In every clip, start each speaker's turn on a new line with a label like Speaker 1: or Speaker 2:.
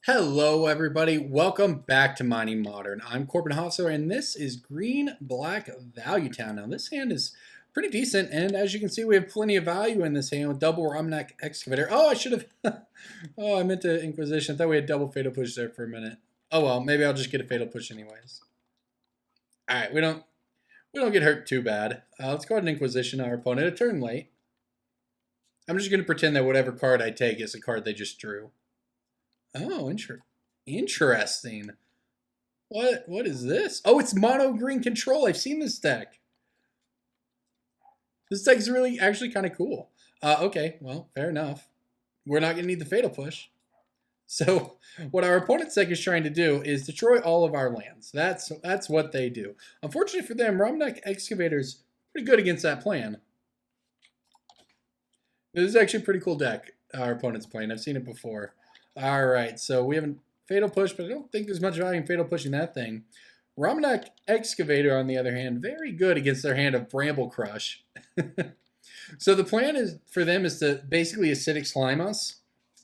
Speaker 1: Hello, everybody. Welcome back to Mining Modern. I'm Corbin, and this is Green Black Value Town. Now, this hand is pretty decent, and as you can see, we have plenty of value in this hand with double Romneck Excavator. Oh, I should have. Oh, I meant to Inquisition. I thought we had double Fatal Push there for a minute. Oh well, maybe I'll just get a Fatal Push anyways. All right, we don't get hurt too bad. Let's go ahead and Inquisition our opponent a turn late. I'm just going to pretend that whatever card I take is a card they just drew. Oh, interesting. What is this? Oh, it's mono green control. I've seen this deck. This deck is really actually kind of cool. Okay, well, fair enough. We're not going to need the Fatal Push. So what our opponent's deck is trying to do is destroy all of our lands. That's what they do. Unfortunately for them, Romneck Excavator's pretty good against that plan. This is actually a pretty cool deck our opponent's playing. I've seen it before. All right, so we have a Fatal Push, but I don't think there's much value in Fatal Pushing that thing. Romneck Excavator, on the other hand, very good against their hand of Bramble Crush. So the plan is for them is to basically Acidic Slime us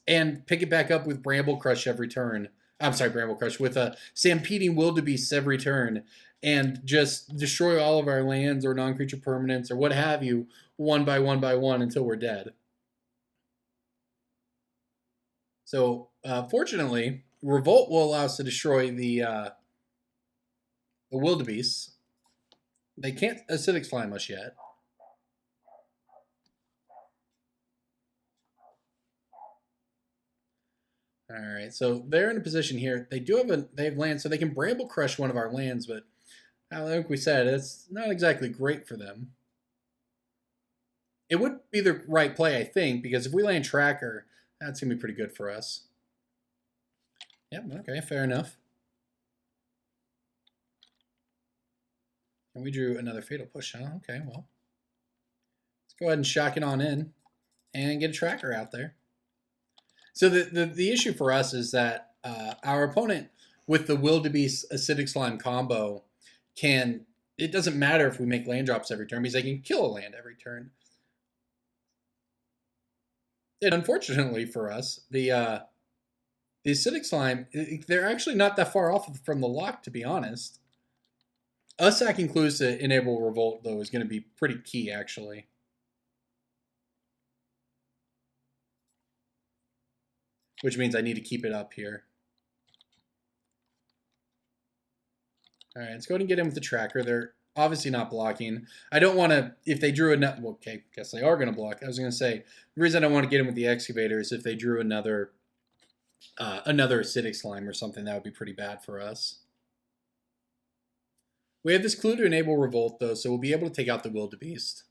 Speaker 1: and pick it back up with Bramble Crush every turn. I'm sorry, Bramble Crush, with a Stampeding Wildebeest every turn, and just destroy all of our lands or non-creature permanents or what have you, one by one until we're dead. So, fortunately, Revolt will allow us to destroy the Wildebeest. They can't Acidic Slime us yet. All right, so they're in a position here. They have land, so they can Bramble Crush one of our lands, but like we said, it's not exactly great for them. It would be the right play, I think, because if we land Tracker, that's going to be pretty good for us. Yep, okay, fair enough. And we drew another Fatal Push, huh? Okay, well. Let's go ahead and shock it on in and get a Tracker out there. So the issue for us is that our opponent with the Wildebeest Acidic Slime combo it doesn't matter if we make land drops every turn because they can kill a land every turn. And unfortunately for us, the Acidic Slime, they're actually not that far off from the lock, to be honest. Us sacking clues to enable Revolt, though, is going to be pretty key, actually. Which means I need to keep it up here. All right, let's go ahead and get in with the Tracker. They're obviously not blocking. I don't want to, if they drew another, well, okay, I guess they are going to block. I was going to say, the reason I don't want to get in with the Excavator is if they drew another Acidic Slime or something, that would be pretty bad for us. We have this clue to enable Revolt, though, so we'll be able to take out the Wildebeest.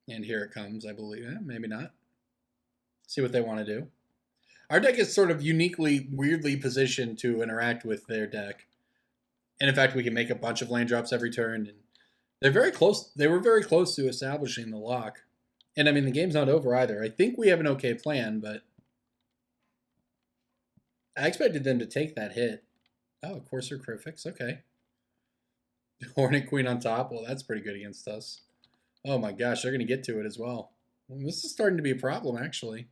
Speaker 1: And here it comes, I believe. Maybe not. See what they want to do. Our deck is sort of uniquely, weirdly positioned to interact with their deck. And in fact, we can make a bunch of land drops every turn. And they're very close. They were very close to establishing the lock. And I mean, the game's not over either. I think we have an okay plan, but I expected them to take that hit. Oh, Courser Crucifix. Okay. Hornet Queen on top. Well, that's pretty good against us. Oh my gosh, they're going to get to it as well. This is starting to be a problem, actually.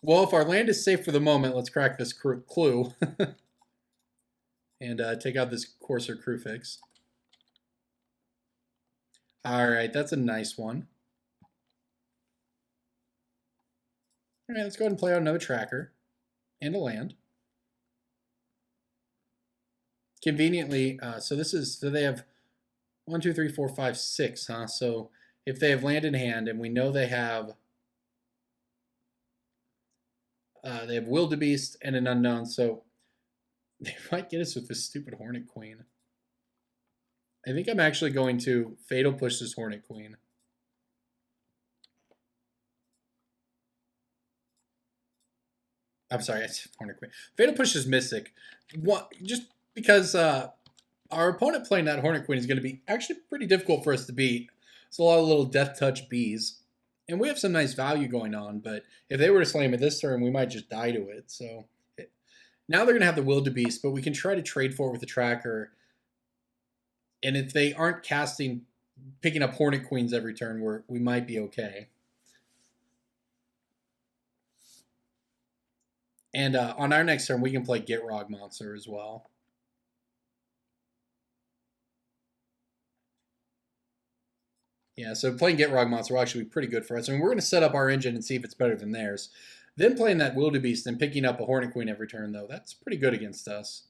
Speaker 1: Well, if our land is safe for the moment, let's crack this clue. And take out this Courser Crucifix. All right, that's a nice one. All right, let's go ahead and play out another Tracker and a land. Conveniently, so they have 1, 2, 3, 4, 5, 6, huh? So if they have land in hand and we know they have Wildebeest and an Unknown, so they might get us with this stupid Hornet Queen. I think I'm actually going to Fatal Push this Hornet Queen. I'm sorry, it's Hornet Queen. Fatal Push is Mystic. Just because our opponent playing that Hornet Queen is going to be actually pretty difficult for us to beat. It's a lot of little Death Touch bees. And we have some nice value going on, but if they were to slam it this turn, we might just die to it. So now they're going to have the Wildebeest, but we can try to trade for it with the Tracker. And if they aren't picking up Hornet Queens every turn, we might be okay. And on our next turn, we can play Gitrog Monster as well. Yeah, so playing Gitrog Monster will actually be pretty good for us. I mean, we're going to set up our engine and see if it's better than theirs. Then playing that Wildebeest and picking up a Hornet Queen every turn, though, that's pretty good against us.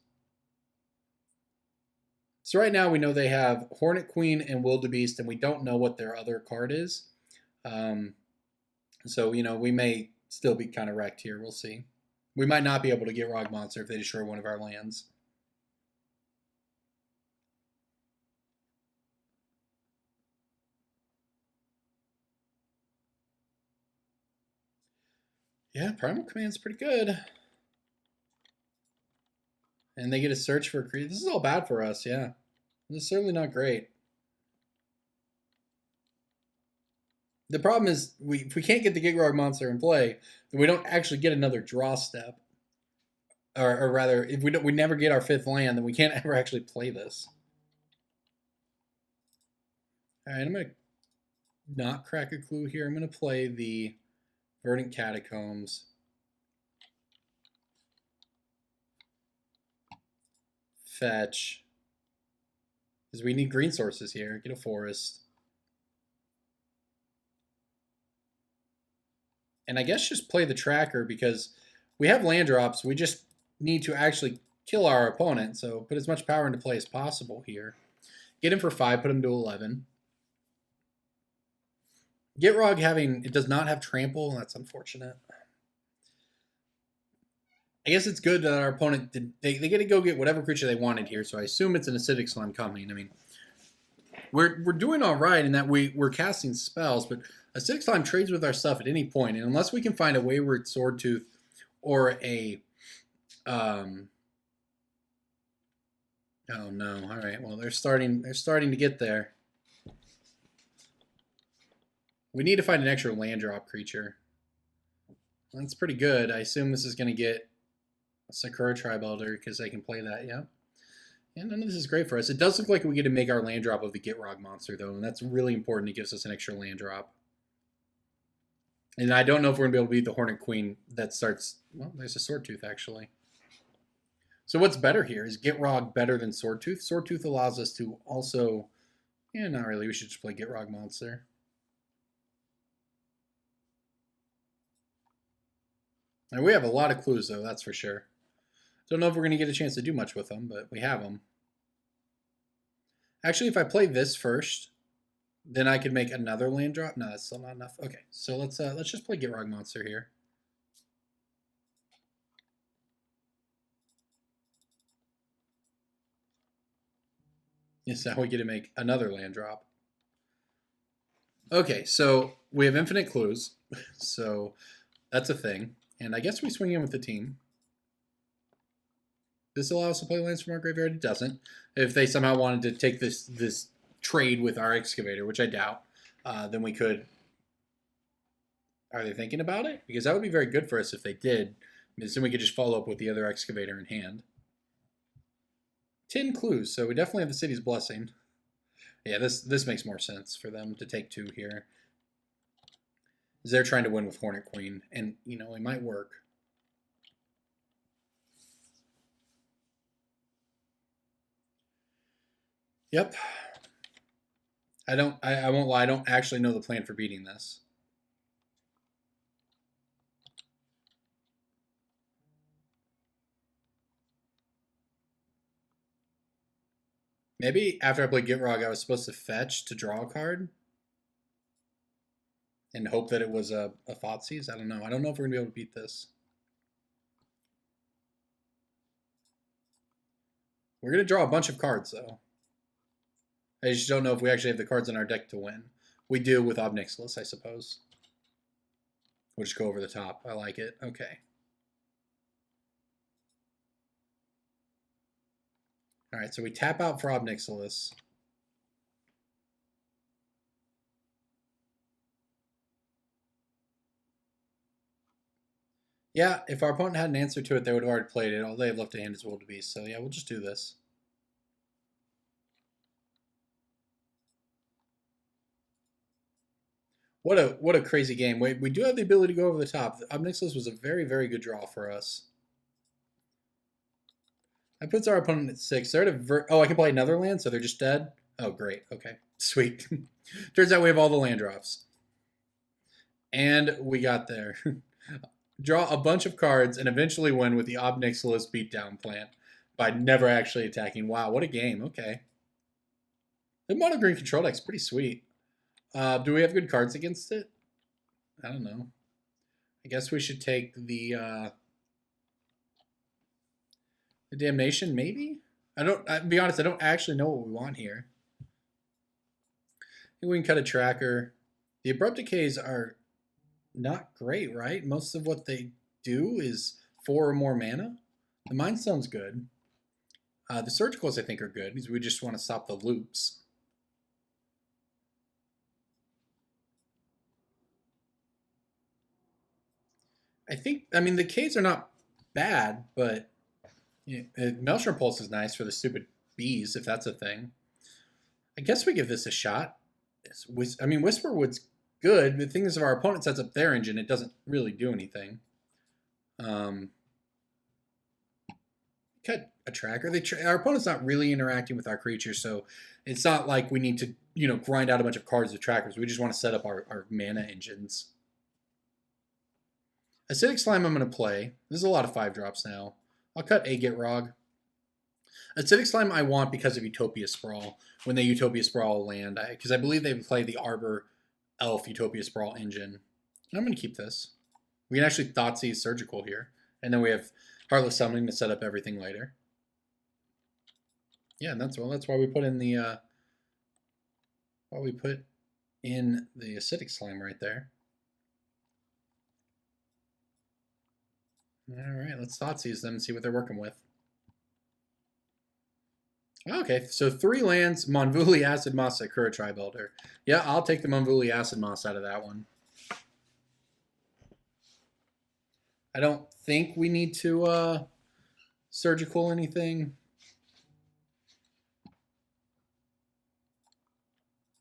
Speaker 1: So right now we know they have Hornet Queen and Wildebeest, and we don't know what their other card is. So, you know, we may still be kind of wrecked here. We'll see. We might not be able to get Gitrog Monster if they destroy one of our lands. Yeah, Primal Command's pretty good. And they get a search for a creature. This is all bad for us, yeah. This is certainly not great. The problem is, if we can't get the Gitrog Monster in play, then we don't actually get another draw step. Or rather, if we never get our 5th land, then we can't ever actually play this. All right, I'm going to not crack a clue here. I'm going to play the Verdant Catacombs. Fetch. Because we need green sources here. Get a forest. And I guess just play the tracker because we have land drops. We just need to actually kill our opponent. So put as much power into play as possible here. Get him for 5, put him to 11. Gitrog it does not have trample. That's unfortunate. I guess it's good that our opponent they get to go get whatever creature they wanted here. So I assume it's an Acidic Slime coming. I mean, we're doing all right in that we're casting spells, but Acidic Slime trades with our stuff at any point, and unless we can find a Wayward Swordtooth or a oh no, all right, well they're starting to get there. We need to find an extra land drop creature. That's pretty good. I assume this is going to get a Sakura Tribe Elder because they can play that, yeah. And none of this is great for us. It does look like we get to make our land drop of the Gitrog Monster, though, and that's really important. It gives us an extra land drop. And I don't know if we're going to be able to beat the Hornet Queen that starts... Well, there's a Swordtooth, actually. So what's better here? Is Gitrog better than Swordtooth? Swordtooth allows us to also... Yeah, not really. We should just play Gitrog Monster. And we have a lot of clues, though, that's for sure. Don't know if we're going to get a chance to do much with them, but we have them. Actually, if I play this first, then I could make another land drop. No, that's still not enough. Okay, so let's just play Gitrog Monster here. Yes, now we get to make another land drop. Okay, so we have infinite clues, so that's a thing. And I guess we swing in with the team. This allows us to play lands from our graveyard. It doesn't. If they somehow wanted to take this trade with our excavator, which I doubt, then we could. Are they thinking about it? Because that would be very good for us if they did. Because then we could just follow up with the other excavator in hand. 10 clues, so we definitely have the city's blessing. Yeah, this makes more sense for them to take 2 here. Because they're trying to win with Hornet Queen, and you know it might work. Yep. I won't lie, I don't actually know the plan for beating this. Maybe after I played Gitrog, I was supposed to fetch to draw a card and hope that it was a Thoughtseize. I don't know. I don't know if we're going to be able to beat this. We're going to draw a bunch of cards, though. I just don't know if we actually have the cards in our deck to win. We do with Ob Nixilis, I suppose. We'll just go over the top. I like it. Okay. All right, so we tap out for Ob Nixilis. Yeah, if our opponent had an answer to it, they would have already played it. All they have left to hand is Wildebeest. So yeah, we'll just do this. What a crazy game. We do have the ability to go over the top. Ob Nixilis was a very, very good draw for us. That puts our opponent at 6. They're at oh, I can play another land, so they're just dead? Oh, great. Okay. Sweet. Turns out we have all the land drops. And we got there. Draw a bunch of cards and eventually win with the Ob Nixilis beatdown plan by never actually attacking. Wow, what a game. Okay. The mono green control deck's pretty sweet. Do we have good cards against it? I don't know. I guess we should take the damnation, maybe? I'll be honest, I don't actually know what we want here. I think we can cut a tracker. The abrupt decays are not great, right? Most of what they do is 4 or more mana. The Mind Stone's good. The Surgicals, I think, are good because we just want to stop the loops. I mean, the Ks are not bad, but Maelstrom Pulse is nice for the stupid bees, if that's a thing. I guess we give this a shot. I mean, Whisperwood's good. The thing is, if our opponent sets up their engine, it doesn't really do anything. Cut a tracker. Our opponent's not really interacting with our creatures, so it's not like we need to, grind out a bunch of cards with trackers. We just want to set up our mana engines. Acidic Slime I'm going to play. There's a lot of 5-drops now. I'll cut Agate Rog. Acidic Slime I want because of Utopia Sprawl. When they Utopia Sprawl land, because I believe they play the Arbor Elf Utopia Sprawl engine. And I'm going to keep this. We can actually Thoughtseize Surgical here. And then we have Heartless Summoning to set up everything later. Yeah, and that's why we put in the Acidic Slime right there. All right, let's Thoughtseize them and see what they're working with. Okay, so 3 lands, Monvuli, Acid Moss, Sakura Tribe Elder. Yeah, I'll take the Monvuli Acid Moss out of that one. I don't think we need to Surgical anything.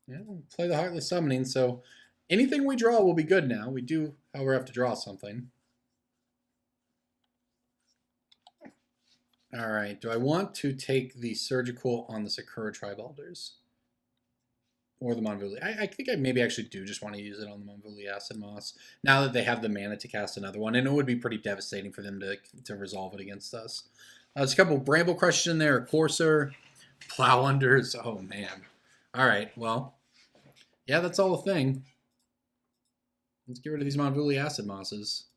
Speaker 1: Yeah, we'll play the Heartless Summoning, so anything we draw will be good now. We do, however, have to draw something. All right, do I want to take the Surgical on the Sakura Tribe Elders? Or the Monvuli? I think I maybe actually do just want to use it on the Monvuli Acid Moss, now that they have the mana to cast another one, and it would be pretty devastating for them to resolve it against us. There's a couple Bramble Crushes in there, a Courser, Plow Unders. Oh, man. All right, well, yeah, that's all a thing. Let's get rid of these Monvuli Acid Mosses.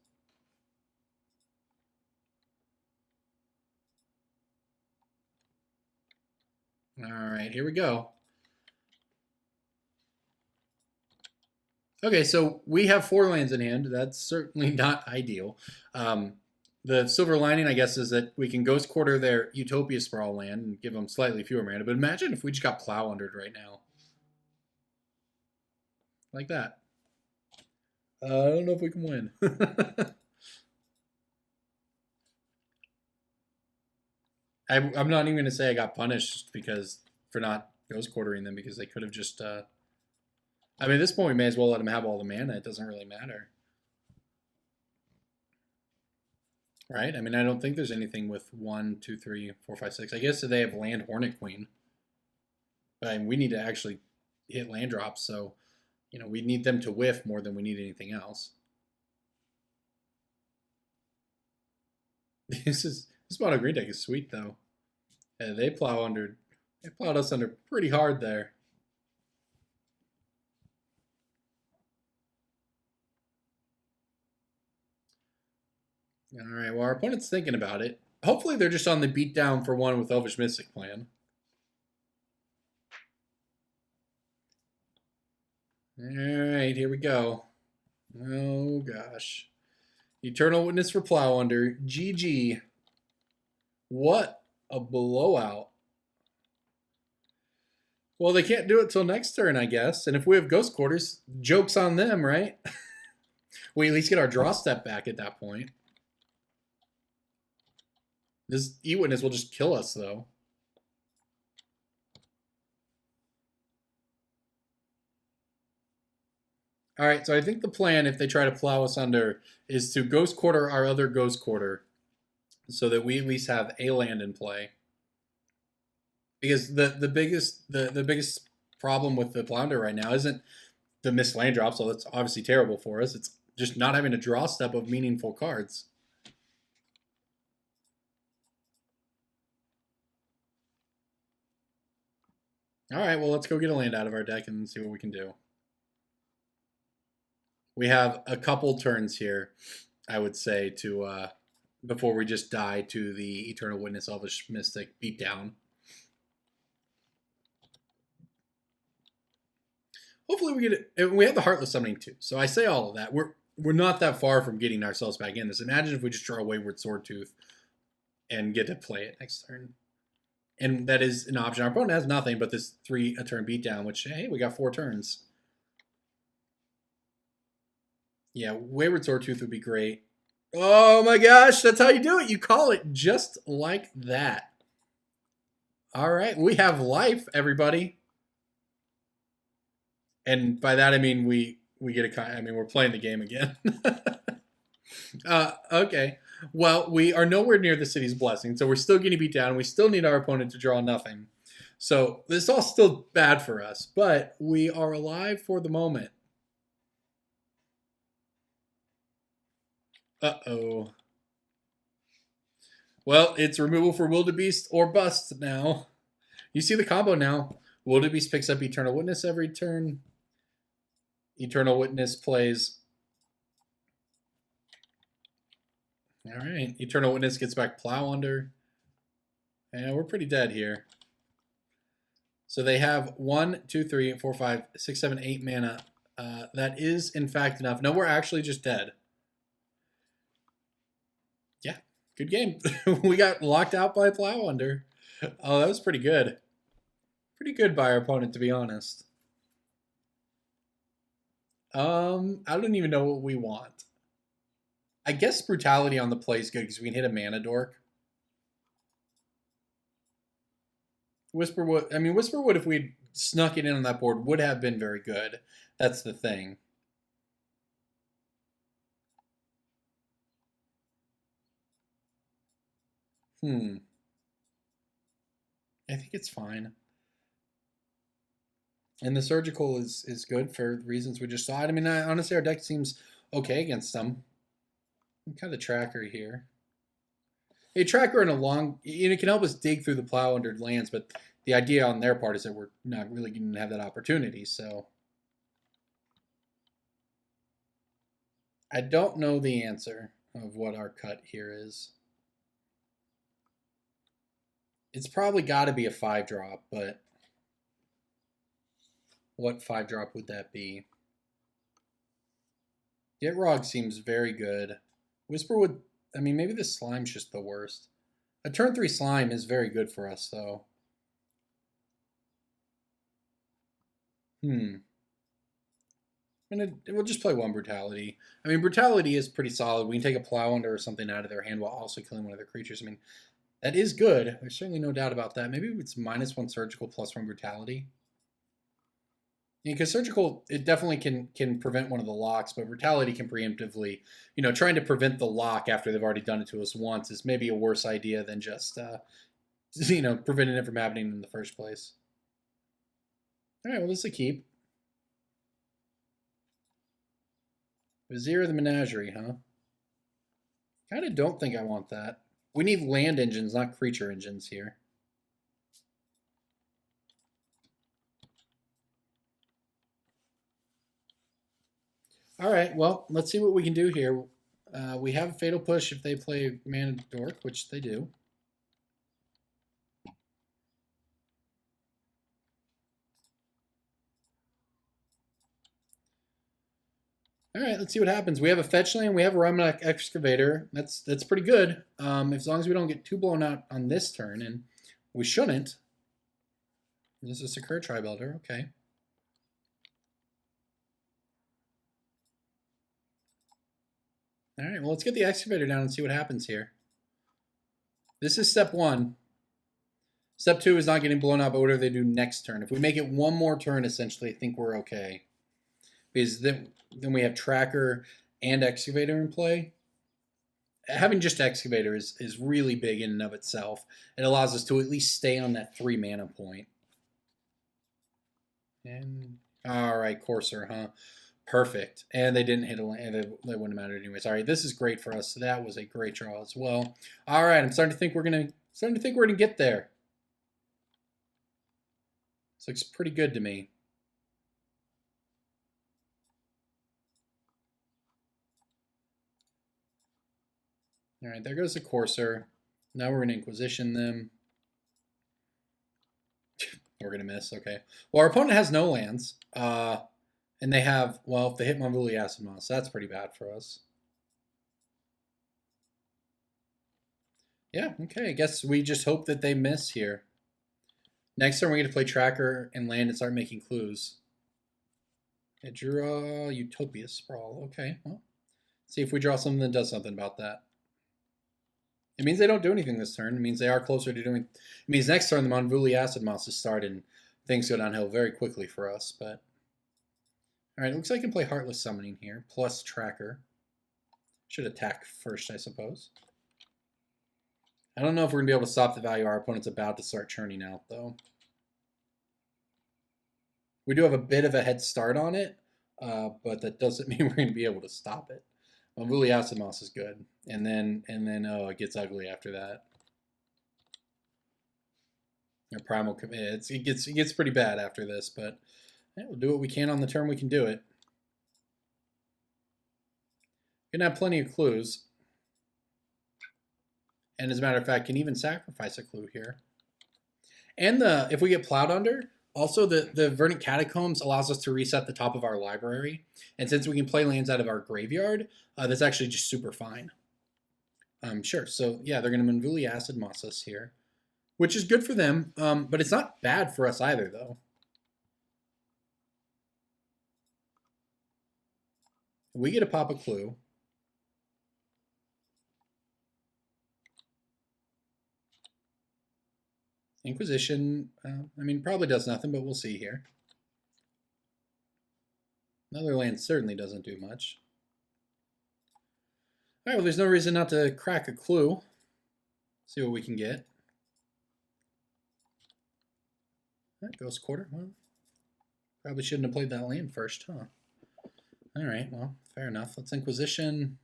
Speaker 1: All right, here we go. Okay, so we have 4 lands in hand. That's certainly not ideal. The silver lining, I guess, is that we can Ghost Quarter their Utopia Sprawl land and give them slightly fewer mana. But imagine if we just got Plow Undered right now. Like that. I don't know if we can win. I'm not even going to say I got punished for not Ghost Quartering them, because they could have just... I mean, at this point, we may as well let them have all the mana. It doesn't really matter. Right? I mean, I don't think there's anything with 1, 2, 3, 4, 5, 6. I guess they have land Hornet Queen. But I mean, we need to actually hit land drops, so we need them to whiff more than we need anything else. This mono green deck is sweet, though. Yeah, they plowed us under pretty hard there. All right, well, our opponent's thinking about it. Hopefully they're just on the beatdown for 1 with Elvish Mystic plan. All right, here we go. Oh, gosh. Eternal Witness for Plow Under. GG. What a blowout. Well, they can't do it till next turn, I guess. And if we have Ghost Quarters, joke's on them, right? We at least get our draw step back at that point. This E-Witness will just kill us, though. All right, so I think the plan, if they try to plow us under, is to Ghost Quarter our other Ghost Quarter so that we at least have a land in play. Because the biggest problem with the Flounder right now isn't the missed land drop, so that's obviously terrible for us. It's just not having a draw step of meaningful cards. All right, well, let's go get a land out of our deck and see what we can do. We have a couple turns here, I would say, to before we just die to the Eternal Witness Elvish Mystic beatdown. Hopefully we get it. We have the Heartless Summoning too. So I say all of that. We're not that far from getting ourselves back in this. Imagine if we just draw a Wayward Swordtooth and get to play it next turn. And that is an option. Our opponent has nothing but this 3-turn beatdown, which, hey, we got 4 turns. Yeah, Wayward Swordtooth would be great. Oh my gosh, that's how you do it. You call it just like that. All right, we have life, everybody. And by that I mean we get a. I mean we're playing the game again. Okay. Well, we are nowhere near the city's blessing, so we're still getting beat down. We still need our opponent to draw nothing. So this is all still bad for us, but we are alive for the moment. Uh-oh. Well, it's removal for Wildebeest or bust now. You see the combo now. Wildebeest picks up Eternal Witness every turn. Eternal Witness plays. All right. Eternal Witness gets back Plow Under. And we're pretty dead here. So they have 1, 2, 3, 4, 5, 6, 7, 8 mana. That is, in fact, enough. No, we're actually just dead. Yeah, good game. We got locked out by Plow Under. Oh, that was pretty good. Pretty good by our opponent, to be honest. I don't even know what we want. I guess Brutality on the play is good because we can hit a Mana Dork. Whisperwood, I mean, Whisperwood, if we'd snuck it in on that board, would have been very good. That's the thing. I think it's fine. And the Surgical is good for reasons we just saw. I mean, honestly, our deck seems okay against them. I'm kind of the tracker here. A tracker in a long, it can help us dig through the Plow Under lands, but the idea on their part is that we're not really going to have that opportunity. So I don't know the answer of what our cut here is. It's probably got to be a 5-drop, but what 5-drop would that be? Gitrog seems very good. Whisperwood, I mean, maybe the Slime's just the worst. A turn 3 Slime is very good for us, though. We'll just play 1 Brutality. I mean, Brutality is pretty solid. We can take a Plow Under or something out of their hand while also killing one of their creatures. I mean, that is good. There's certainly no doubt about that. Maybe it's -1 Surgical, +1 Brutality. Yeah, because Surgical, it definitely can prevent one of the locks, but Brutality can preemptively, trying to prevent the lock after they've already done it to us once is maybe a worse idea than just, preventing it from happening in the first place. All right, well, this is a keep. Vizier of the Menagerie, huh? Kind of don't think I want that. We need land engines, not creature engines here. All right, well, let's see what we can do here. We have Fatal Push if they play Mana Dork, which they do. All right, let's see what happens. We have a fetch land. We have a Remnant Excavator. That's pretty good. As long as we don't get too blown out on this turn, and we shouldn't. This is a Secure Tri-Builder. Okay. All right, well, let's get the Excavator down and see what happens here. This is step 1. Step 2 is not getting blown out, but what do they do next turn? If we make it one more turn, essentially, I think we're okay. Because then we have Tracker and Excavator in play. having just Excavator is really big in and of itself. It allows us to at least stay on that 3 mana point. And all right, Courser, huh? Perfect. And they didn't hit a land. They wouldn't have mattered anyways. All right, this is great for us. So that was a great draw as well. All right, I'm starting to think we're gonna get there. This looks pretty good to me. All right, there goes the Courser. Now we're gonna Inquisition them. We're gonna miss. Okay. Well, our opponent has no lands. And they have, well, if they hit Monvuli Acid Moss, that's pretty bad for us. Yeah, okay. I guess we just hope that they miss here. Next turn, we're going to play Tracker and land and start making clues. Okay, draw Utopia Sprawl. Okay, well, see if we draw something that does something about that. It means they don't do anything this turn. It means they are closer to doing... It means next turn, the Monvuli Acid Moss is started and things go downhill very quickly for us, but... All right, it looks like I can play Heartless Summoning here, plus Tracker. Should attack first, I suppose. I don't know if we're going to be able to stop the value our opponent's about to start churning out, though. We do have a bit of a head start on it, but that doesn't mean we're going to be able to stop it. Monvuli Acid Moss is good, and then oh, it gets ugly after that. Our Primal Commit, it gets pretty bad after this, but yeah, we'll do what we can on the turn we can do it. Gonna have plenty of clues. And as a matter of fact, can even sacrifice a clue here. And if we get Plowed Under, also the Verdant Catacombs allows us to reset the top of our library. And since we can play lands out of our graveyard, that's actually just super fine. Sure, so yeah, they're going to Monvuli Acid Moss us here, which is good for them, but it's not bad for us either, though. We get to pop a clue. Inquisition, I mean, probably does nothing, but we'll see here. Another land certainly doesn't do much. All right, well, there's no reason not to crack a clue. See what we can get. All right, Ghost Quarter. Well, probably shouldn't have played that land first, huh? All right, well, fair enough. Let's Inquisition.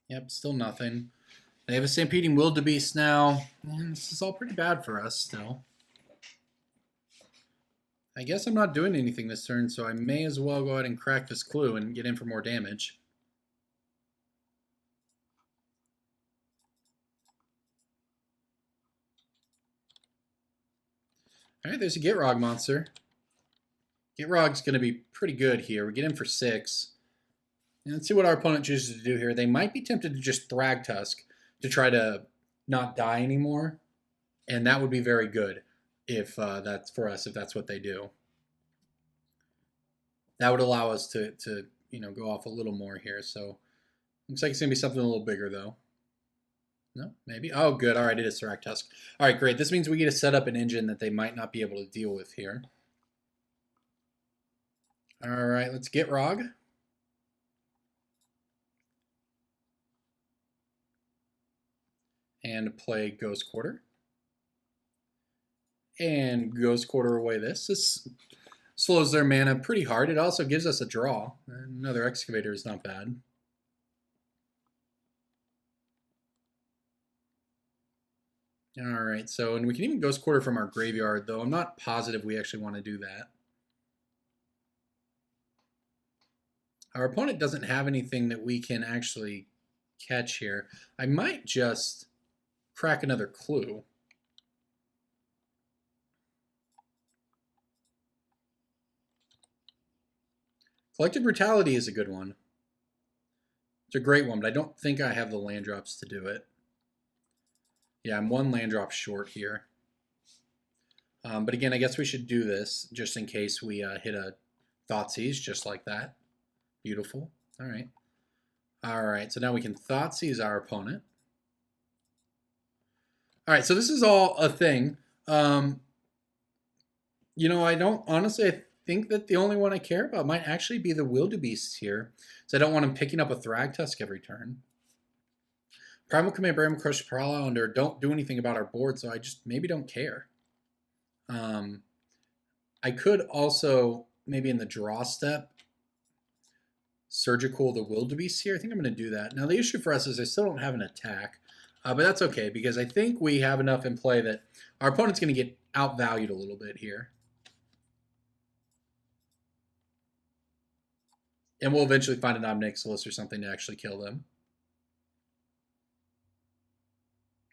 Speaker 1: Yep, still nothing. They have a Stampeding Wildebeest now. And this is all pretty bad for us still. I guess I'm not doing anything this turn, so I may as well go ahead and crack this clue and get in for more damage. All right, there's a Gitrog monster. Gitrog's going to be pretty good here. We get in for 6. And let's see what our opponent chooses to do here. They might be tempted to just Thragtusk to try to not die anymore. And that would be very good if that's for us, if that's what they do. That would allow us to go off a little more here. So looks like it's going to be something a little bigger, though. No, maybe. Oh, good. All right, it is Thragtusk. All right, great. This means we get to set up an engine that they might not be able to deal with here. All right, let's get Gitrog. And play Ghost Quarter. And Ghost Quarter away this. This slows their mana pretty hard. It also gives us a draw. Another Excavator is not bad. All right, so, and we can even Ghost Quarter from our graveyard, though I'm not positive we actually want to do that. Our opponent doesn't have anything that we can actually catch here. I might just crack another clue. Collective Brutality is a good one. It's a great one, but I don't think I have the land drops to do it. Yeah, I'm 1 land drop short here. But again, I guess we should do this just in case we hit a Thoughtseize just like that. Beautiful. All right. All right, so now we can Thoughtseize our opponent. All right, so this is all a thing. You know, I think that the only one I care about might actually be the Wildebeest here. So I don't want him picking up a Thragtusk every turn. Primal Command, Bram Crush, Prowler don't do anything about our board, so I just maybe don't care. I could also, maybe in the draw step, Surgical the Wildebeest here. I think I'm going to do that. Now, the issue for us is I still don't have an attack, but that's okay because I think we have enough in play that our opponent's going to get outvalued a little bit here. And we'll eventually find an Omnixilus or something to actually kill them.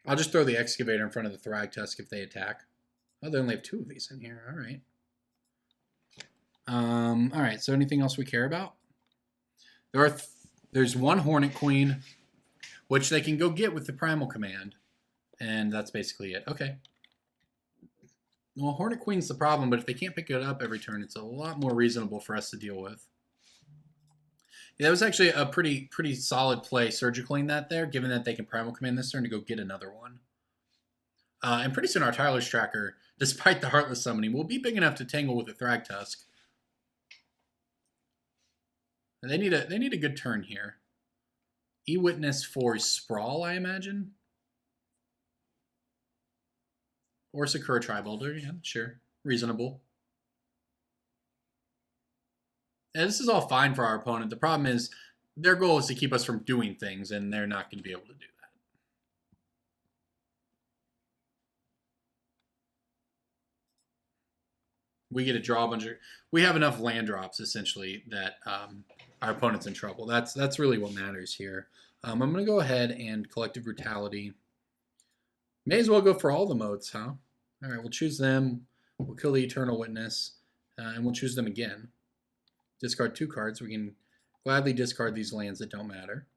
Speaker 1: I'll just throw the Excavator in front of the Thragtusk if they attack. Oh, they only have 2 of these in here. All right. All right, so anything else we care about? There's one Hornet Queen, which they can go get with the Primal Command. And that's basically it. Okay. Well, Hornet Queen's the problem, but if they can't pick it up every turn, it's a lot more reasonable for us to deal with. Yeah, that was actually a pretty solid play, Surgicaling that there, given that they can Primal Command this turn to go get another one. And pretty soon our Tireless Tracker, despite the Heartless summoning, will be big enough to tangle with the Thragtusk. And they need a good turn here. E-Witness for Sprawl, I imagine. Or Sakura Tribolder, yeah, sure. Reasonable. And this is all fine for our opponent. The problem is their goal is to keep us from doing things, and they're not going to be able to do that. We get to draw a bunch of... We have enough land drops, essentially, that our opponent's in trouble. That's really what matters here. I'm going to go ahead and Collective Brutality. May as well go for all the modes, huh? All right, we'll choose them. We'll kill the Eternal Witness, and we'll choose them again. Discard 2 cards. We can gladly discard these lands that don't matter.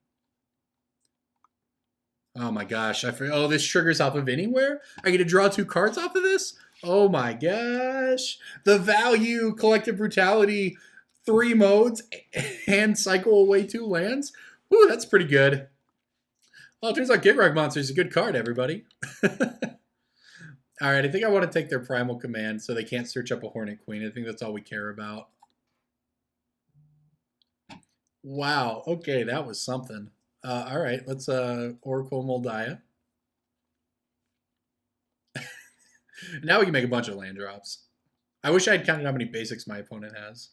Speaker 1: Oh my gosh. Oh, this triggers off of anywhere? I get to draw 2 cards off of this? Oh my gosh. The value, Collective Brutality, 3 modes, and cycle away 2 lands? Ooh, that's pretty good. Oh, it turns out Gitrog Monster is a good card, everybody. All right, I think I want to take their Primal Command so they can't search up a Hornet Queen. I think that's all we care about. Wow, okay, that was something. All right, let's Oracle Moldiah. Now we can make a bunch of land drops. I wish I had counted how many basics my opponent has.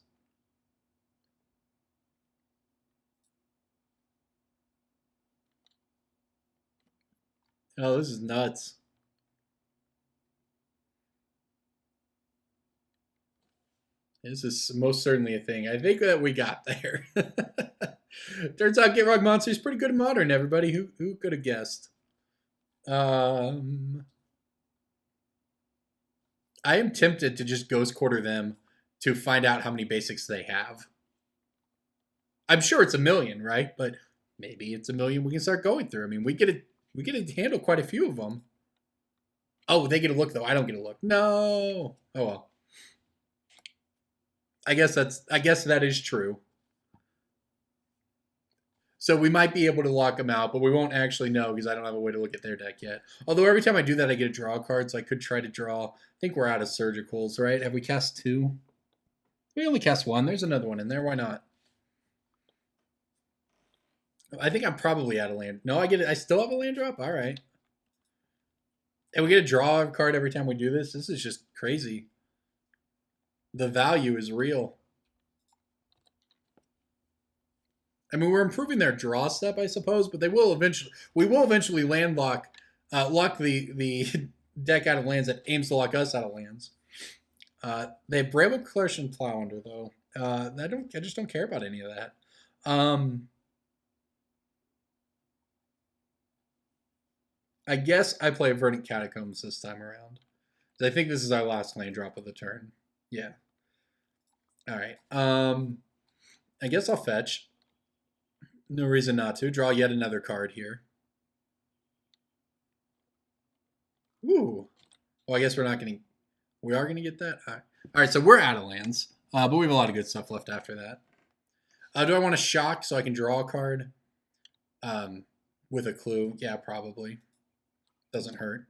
Speaker 1: Oh, this is nuts. This is most certainly a thing. I think that we got there. Turns out Gitrog Monster is pretty good in Modern, everybody. Who could have guessed? I am tempted to just Ghost Quarter them to find out how many basics they have. I'm sure it's 1 million, right? But maybe it's 1 million we can start going through. I mean, we get to handle quite a few of them. Oh, they get a look though. I don't get a look. No. Oh well. I guess that is true. So we might be able to lock them out, but we won't actually know because I don't have a way to look at their deck yet. Although every time I do that, I get a draw card, so I could try to draw. I think we're out of Surgicals, right? Have we cast 2? We only cast 1. There's another one in there. Why not? I think I'm probably out of land. No, I still have a land drop? All right. And we get a draw card every time we do this? This is just crazy. The value is real. I mean, we're improving their draw step, I suppose, but we will eventually lock the deck out of lands that aims to lock us out of lands. They have Bramble Clash and Plowlander, though. I just don't care about any of that. I guess I play Verdant Catacombs this time around. I think this is our last land drop of the turn. Yeah. All right. I guess I'll fetch. No reason not to. Draw yet another card here. Ooh. Well, I guess we are going to get that. All right, so we're out of lands. But we have a lot of good stuff left after that. Do I want to shock so I can draw a card with a clue? Yeah, probably. Doesn't hurt.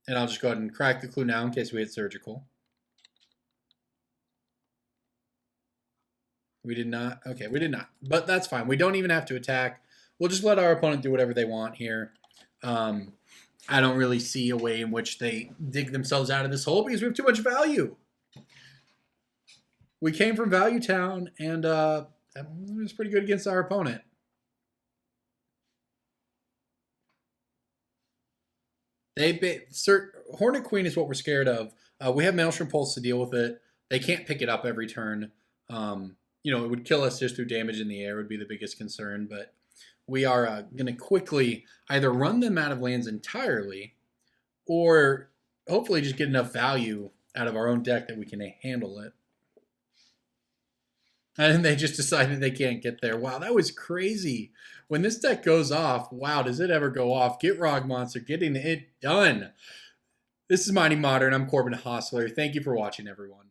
Speaker 1: And I'll just go ahead and crack the clue now in case we hit Surgical. We did not. Okay, we did not. But that's fine. We don't even have to attack. we'll just let our opponent do whatever they want here. I don't really see a way in which they dig themselves out of this hole because we have too much value. We came from Value Town, and it was pretty good against our opponent. Hornet Queen is what we're scared of. We have Maelstrom Pulse to deal with it. They can't pick it up every turn. It would kill us just through damage in the air would be the biggest concern. But we are going to quickly either run them out of lands entirely or hopefully just get enough value out of our own deck that we can handle it. And they just decided they can't get there. Wow, that was crazy. When this deck goes off, wow, does it ever go off? Get Rog Monster, getting it done. This is Mighty Modern. I'm Corbin Hostler. Thank you for watching, everyone.